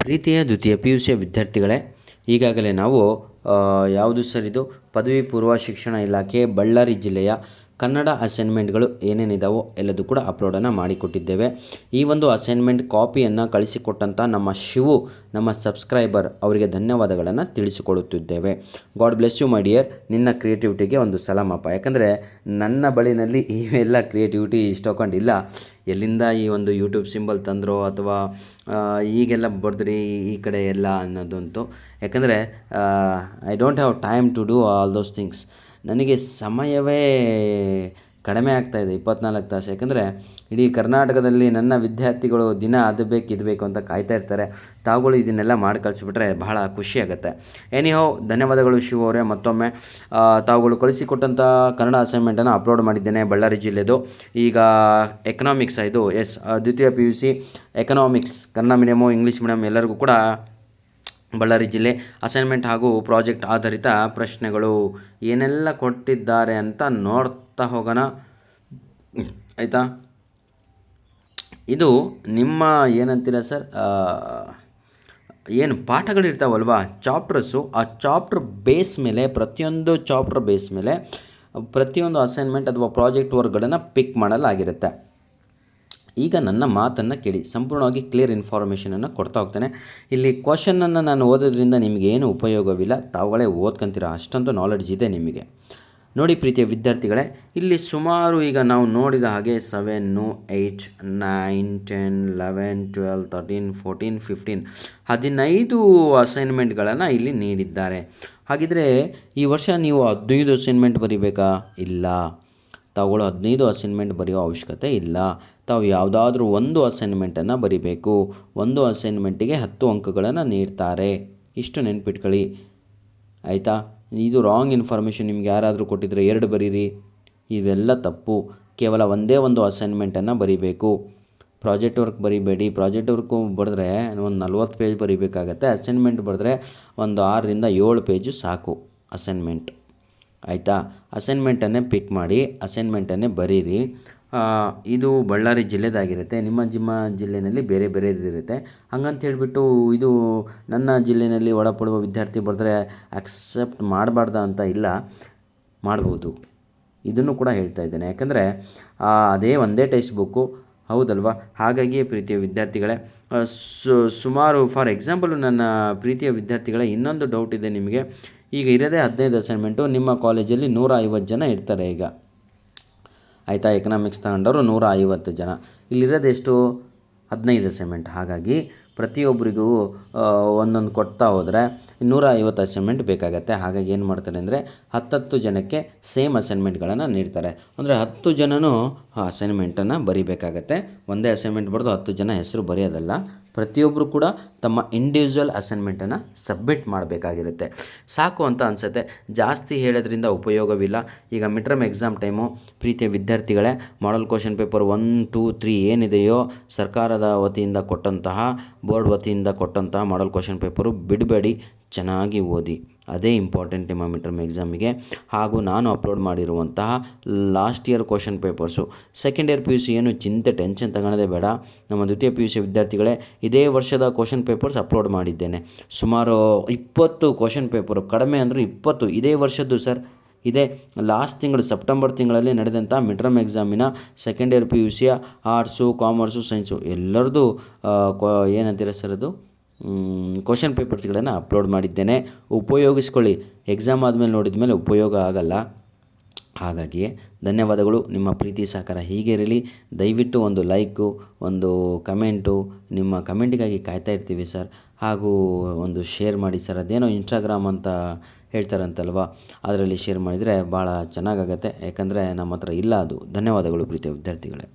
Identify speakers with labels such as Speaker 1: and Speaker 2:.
Speaker 1: ಪ್ರೀತಿಯ ದ್ವಿತೀಯ PUC ವಿದ್ಯಾರ್ಥಿಗಳೇ, ಈಗಾಗಲೇ ನಾವು ಯಾವುದು ಸರ್ ಇದು ಪದವಿ ಪೂರ್ವ ಶಿಕ್ಷಣ ಇಲಾಖೆ ಬಳ್ಳಾರಿ ಜಿಲ್ಲೆಯ ಕನ್ನಡ ಅಸೈನ್ಮೆಂಟ್ಗಳು ಏನೇನಿದಾವೋ ಎಲ್ಲದೂ ಕೂಡ ಅಪ್ಲೋಡನ್ನು ಮಾಡಿಕೊಟ್ಟಿದ್ದೇವೆ. ಈ ಒಂದು ಅಸೈನ್ಮೆಂಟ್ ಕಾಪಿಯನ್ನು ಕಳಿಸಿಕೊಟ್ಟಂಥ ನಮ್ಮ ಶಿವು, ನಮ್ಮ ಸಬ್ಸ್ಕ್ರೈಬರ್, ಅವರಿಗೆ ಧನ್ಯವಾದಗಳನ್ನು ತಿಳಿಸಿಕೊಳ್ಳುತ್ತಿದ್ದೇವೆ. God bless you my dear. ನಿನ್ನ ಕ್ರಿಯೇಟಿವಿಟಿಗೆ ಒಂದು ಸಲಾಮಪ್ಪ. ಯಾಕಂದರೆ ನನ್ನ ಬಳಿನಲ್ಲಿ ಇವೆಲ್ಲ ಕ್ರಿಯೇಟಿವಿಟಿ ಇಷ್ಟೊಂದಿಲ್ಲ. ಎಲ್ಲಿಂದ ಈ ಒಂದು ಯೂಟ್ಯೂಬ್ ಸಿಂಬಲ್ ತಂದರೋ ಅಥವಾ ಈಗೆಲ್ಲ ಬರೆದ್ರಿ ಈ ಕಡೆ ಎಲ್ಲ ಅನ್ನೋದಂತೂ, ಯಾಕಂದರೆ I don't have time to do all those things. ನನಗೆ ಸಮಯವೇ ಕಡಿಮೆ ಆಗ್ತಾಯಿದೆ 24 ತಾಸು. ಯಾಕಂದರೆ ಇಡೀ ಕರ್ನಾಟಕದಲ್ಲಿ ನನ್ನ ವಿದ್ಯಾರ್ಥಿಗಳು ದಿನ ಅದು ಬೇಕು ಇದು ಬೇಕು ಅಂತ ಕಾಯ್ತಾ ಇರ್ತಾರೆ. ತಾವುಗಳು ಇದನ್ನೆಲ್ಲ ಮಾಡಿ ಕಳಿಸಿಬಿಟ್ರೆ ಬಹಳ ಖುಷಿಯಾಗುತ್ತೆ. ಎನಿಹೌ, ಧನ್ಯವಾದಗಳು ಶಿವ ಅವರೇ. ಮತ್ತೊಮ್ಮೆ ತಾವುಗಳು ಕಳಿಸಿಕೊಟ್ಟಂಥ ಕನ್ನಡ ಅಸೈನ್ಮೆಂಟನ್ನು ಅಪ್ಲೋಡ್ ಮಾಡಿದ್ದೇನೆ, ಬಳ್ಳಾರಿ ಜಿಲ್ಲೆದು. ಈಗ ಎಕನಾಮಿಕ್ಸ್ ಇದು ದ್ವಿತೀಯ PUC economics, Kannada medium English medium ಎಲ್ಲರಿಗೂ ಕೂಡ ಬಳ್ಳಾರಿ ಜಿಲ್ಲೆ ಅಸೈನ್ಮೆಂಟ್ ಹಾಗೂ ಪ್ರಾಜೆಕ್ಟ್ ಆಧಾರಿತ ಪ್ರಶ್ನೆಗಳು ಏನೆಲ್ಲ ಕೊಟ್ಟಿದ್ದಾರೆ ಅಂತ ನೋಡ್ತಾ ಹೋಗೋಣ, ಆಯಿತಾ. ಇದು ನಿಮ್ಮ ಏನಂತೀರ ಸರ್, ಏನು ಪಾಠಗಳಿರ್ತಾವಲ್ವ ಚಾಪ್ಟರ್ಸು, ಆ ಚಾಪ್ಟರ್ ಬೇಸ್ ಮೇಲೆ ಪ್ರತಿಯೊಂದು ಚಾಪ್ಟರ್ ಬೇಸ್ ಮೇಲೆ ಪ್ರತಿಯೊಂದು ಅಸೈನ್ಮೆಂಟ್ ಅಥವಾ ಪ್ರಾಜೆಕ್ಟ್ ವರ್ಕ್ಗಳನ್ನು ಪಿಕ್ ಮಾಡಲಾಗಿರುತ್ತೆ. ಈಗ ನನ್ನ ಮಾತನ್ನು ಕೇಳಿ, ಸಂಪೂರ್ಣವಾಗಿ ಕ್ಲಿಯರ್ ಇನ್ಫಾರ್ಮೇಷನನ್ನು ಕೊಡ್ತಾ ಹೋಗ್ತೇನೆ. ಇಲ್ಲಿ ಕ್ವಶನನ್ನು ನಾನು ಓದೋದ್ರಿಂದ ನಿಮಗೇನು ಉಪಯೋಗವಿಲ್ಲ, ತಾವುಗಳೇ ಓದ್ಕೊಂತೀರ, ಅಷ್ಟೊಂದು ನಾಲೆಡ್ಜ್ ಇದೆ ನಿಮಗೆ. ನೋಡಿ ಪ್ರೀತಿಯ ವಿದ್ಯಾರ್ಥಿಗಳೇ, ಇಲ್ಲಿ ಸುಮಾರು ಈಗ ನಾವು ನೋಡಿದ ಹಾಗೆ 7, 8, 9, 10, 11, 12, 13, 14, 15 15 ಅಸೈನ್ಮೆಂಟ್ಗಳನ್ನು ಇಲ್ಲಿ ನೀಡಿದ್ದಾರೆ. ಹಾಗಿದ್ರೆ ಈ ವರ್ಷ ನೀವು 15 ಅಸೈನ್ಮೆಂಟ್ ಬರೀಬೇಕಾ? ಇಲ್ಲ, ತಾವುಗಳು 15 ಅಸೈನ್ಮೆಂಟ್ ಬರೆಯೋ ಅವಶ್ಯಕತೆ ಇಲ್ಲ. ತಾವು ಯಾವುದಾದ್ರೂ ಒಂದು ಅಸೈನ್ಮೆಂಟನ್ನು ಬರಿಬೇಕು. ಒಂದು ಅಸೈನ್ಮೆಂಟಿಗೆ 10 ಅಂಕಗಳನ್ನು ನೀಡ್ತಾರೆ, ಇಷ್ಟು ನೆನ್ಪಿಟ್ಕೊಳ್ಳಿ, ಆಯಿತಾ. ಇದು ರಾಂಗ್ ಇನ್ಫಾರ್ಮೇಷನ್. ನಿಮ್ಗೆ ಯಾರಾದರೂ ಕೊಟ್ಟಿದ್ರೆ 2 ಬರೀರಿ, ಇವೆಲ್ಲ ತಪ್ಪು. ಕೇವಲ ಒಂದೇ ಒಂದು ಅಸೈನ್ಮೆಂಟನ್ನು ಬರೀಬೇಕು. ಪ್ರಾಜೆಕ್ಟ್ ವರ್ಕ್ ಬರೀಬೇಡಿ. ಪ್ರಾಜೆಕ್ಟ್ ವರ್ಕು ಬರೆದ್ರೆ ಒಂದು 40 ಪೇಜ್ ಬರೀಬೇಕಾಗತ್ತೆ. ಅಸೈನ್ಮೆಂಟ್ ಬರೆದ್ರೆ ಒಂದು 6ರಿಂದ 7 ಪೇಜು ಸಾಕು ಅಸೈನ್ಮೆಂಟ್, ಆಯಿತಾ. ಅಸೈನ್ಮೆಂಟನ್ನೇ ಪಿಕ್ ಮಾಡಿ ಅಸೈನ್ಮೆಂಟನ್ನೇ ಬರೀರಿ. ಇದು ಬಳ್ಳಾರಿ ಜಿಲ್ಲೆದಾಗಿರುತ್ತೆ, ನಿಮ್ಮ ಜಿಲ್ಲೆಯಲ್ಲಿ ಬೇರೆ ಬೇರೆದಿರುತ್ತೆ. ಹಂಗಂತ ಹೇಳಿಬಿಟ್ಟು ಇದು ನನ್ನ ಜಿಲ್ಲೆಯಲ್ಲಿ ಒಳಪಡುವ ವಿದ್ಯಾರ್ಥಿ ಬರೆದ್ರೆ ಅಕ್ಸೆಪ್ಟ್ ಮಾಡಬಾರ್ದ ಅಂತ ಇಲ್ಲ, ಮಾಡ್ಬೋದು. ಇದನ್ನು ಕೂಡ ಹೇಳ್ತಾ ಇದ್ದೇನೆ, ಯಾಕಂದರೆ ಅದೇ ಒಂದೇ ಟೆಕ್ಸ್ಟ್ ಬುಕ್ಕು, ಹೌದಲ್ವಾ. ಹಾಗಾಗಿ ಪ್ರೀತಿಯ ವಿದ್ಯಾರ್ಥಿಗಳೇ, ಸುಮಾರು ಫಾರ್ ಎಕ್ಸಾಂಪಲು ನನ್ನ ಪ್ರೀತಿಯ ವಿದ್ಯಾರ್ಥಿಗಳೇ, ಇನ್ನೊಂದು ಡೌಟ್ ಇದೆ ನಿಮಗೆ. ಈಗ ಇರೋದೇ 15 ಅಸೈನ್ಮೆಂಟು. ನಿಮ್ಮ ಕಾಲೇಜಲ್ಲಿ 150 ಜನ ಇರ್ತಾರೆ ಈಗ, ಆಯಿತಾ. ಎಕನಾಮಿಕ್ಸ್ ತಗೊಂಡವರು 150 ಜನ. ಇಲ್ಲಿರೋದೆಷ್ಟು? 15 ಅಸೈನ್ಮೆಂಟ್. ಹಾಗಾಗಿ ಪ್ರತಿಯೊಬ್ಬರಿಗೂ ಒಂದೊಂದು ಕೊಡ್ತಾ ಹೋದರೆ 150 ಅಸೈನ್ಮೆಂಟ್ ಬೇಕಾಗತ್ತೆ. ಹಾಗಾಗಿ ಏನು ಮಾಡ್ತಾರೆ ಅಂದರೆ 10 ಜನಕ್ಕೆ ಸೇಮ್ ಅಸೈನ್ಮೆಂಟ್ಗಳನ್ನು ನೀಡ್ತಾರೆ. ಅಂದರೆ 10 ಜನನೂ ಅಸೈನ್ಮೆಂಟನ್ನು ಬರೀಬೇಕಾಗತ್ತೆ. ಒಂದೇ ಅಸೈನ್ಮೆಂಟ್ ಬರೆದು 10 ಜನ ಹೆಸರು ಬರೆಯೋದಲ್ಲ, ಪ್ರತಿಯೊಬ್ಬರು ಕೂಡ ತಮ್ಮ ಇಂಡಿವಿಜುವಲ್ ಅಸೈನ್ಮೆಂಟನ್ನು ಸಬ್ಮಿಟ್ ಮಾಡಬೇಕಾಗಿರುತ್ತೆ. ಸಾಕು ಅಂತ ಅನಿಸುತ್ತೆ, ಜಾಸ್ತಿ ಹೇಳೋದ್ರಿಂದ ಉಪಯೋಗವಿಲ್ಲ. ಈಗ ಮಿಡ್-ಟರ್ಮ್ ಎಕ್ಸಾಮ್ ಟೈಮು, ಪ್ರೀತಿಯ ವಿದ್ಯಾರ್ಥಿಗಳೇ, ಮಾಡಲ್ ಕ್ವಶನ್ ಪೇಪರ್ 1, 2, 3 ಏನಿದೆಯೋ ಸರ್ಕಾರದ ವತಿಯಿಂದ ಕೊಟ್ಟಂತಹ, ಬೋರ್ಡ್ ವತಿಯಿಂದ ಕೊಟ್ಟಂತಹ ಮಾಡಲ್ ಕ್ವಶನ್ ಪೇಪರು ಬಿಡಬೇಡಿ, ಚೆನ್ನಾಗಿ ಓದಿ. ಅದೇ ಇಂಪಾರ್ಟೆಂಟ್ ನಿಮ್ಮ ಮಿಡ್-ಟರ್ಮ್ ಎಕ್ಸಾಮಿಗೆ. ಹಾಗೂ ನಾನು ಅಪ್ಲೋಡ್ ಮಾಡಿರುವಂತಹ last year question papers, second year PUC ಏನು ಟೆನ್ಷನ್ ತಗೊಳ್ಳೋದೇ ಬೇಡ. ನಮ್ಮ ದ್ವಿತೀಯ PUC ವಿದ್ಯಾರ್ಥಿಗಳೇ, ಇದೇ ವರ್ಷದ ಕ್ವಶನ್ ಪೇಪರ್ಸ್ ಅಪ್ಲೋಡ್ ಮಾಡಿದ್ದೇನೆ. ಸುಮಾರು 20 ಕ್ವಶನ್ ಪೇಪರು, ಕಡಿಮೆ ಅಂದರೂ 20 ಇದೇ ವರ್ಷದ್ದು ಸರ್. ಇದೇ ಲಾಸ್ಟ್ ತಿಂಗಳು ಸೆಪ್ಟೆಂಬರ್ ತಿಂಗಳಲ್ಲಿ ನಡೆದಂಥ ಮಿಡ್-ಟರ್ಮ್ ಎಕ್ಸಾಮಿನ ಸೆಕೆಂಡ್ ಇಯರ್ PUCಯ ಆರ್ಟ್ಸು, ಕಾಮರ್ಸು, ಸೈನ್ಸು ಎಲ್ಲರದ್ದು ಏನಂತೀರ ಸರ್ ಅದು ಕ್ವಶನ್ ಪೇಪರ್ಸ್ಗಳನ್ನು ಅಪ್ಲೋಡ್ ಮಾಡಿದ್ದೇನೆ. ಉಪಯೋಗಿಸ್ಕೊಳ್ಳಿ. ಎಕ್ಸಾಮ್ ಆದಮೇಲೆ ನೋಡಿದ ಮೇಲೆ ಉಪಯೋಗ ಆಗಲ್ಲ. ಹಾಗಾಗಿ ಧನ್ಯವಾದಗಳು. ನಿಮ್ಮ ಪ್ರೀತಿ ಸಹಕಾರ ಹೀಗೆ ಇರಲಿ. ದಯವಿಟ್ಟು ಒಂದು ಲೈಕು, ಒಂದು ಕಮೆಂಟು, ನಿಮ್ಮ ಕಮೆಂಟಿಗಾಗಿ ಕಾಯ್ತಾ ಇರ್ತೀವಿ ಸರ್. ಹಾಗೂ ಒಂದು ಶೇರ್ ಮಾಡಿ ಸರ್. ಅದೇನೋ ಇನ್ಸ್ಟಾಗ್ರಾಮ್ ಅಂತ ಹೇಳ್ತಾರಂತಲ್ವ, ಅದರಲ್ಲಿ ಶೇರ್ ಮಾಡಿದರೆ ಭಾಳ ಚೆನ್ನಾಗಾಗತ್ತೆ. ಯಾಕಂದರೆ ನಮ್ಮ ಹತ್ರ ಇಲ್ಲ ಅದು. ಧನ್ಯವಾದಗಳು ಪ್ರೀತಿಯ ವಿದ್ಯಾರ್ಥಿಗಳೇ.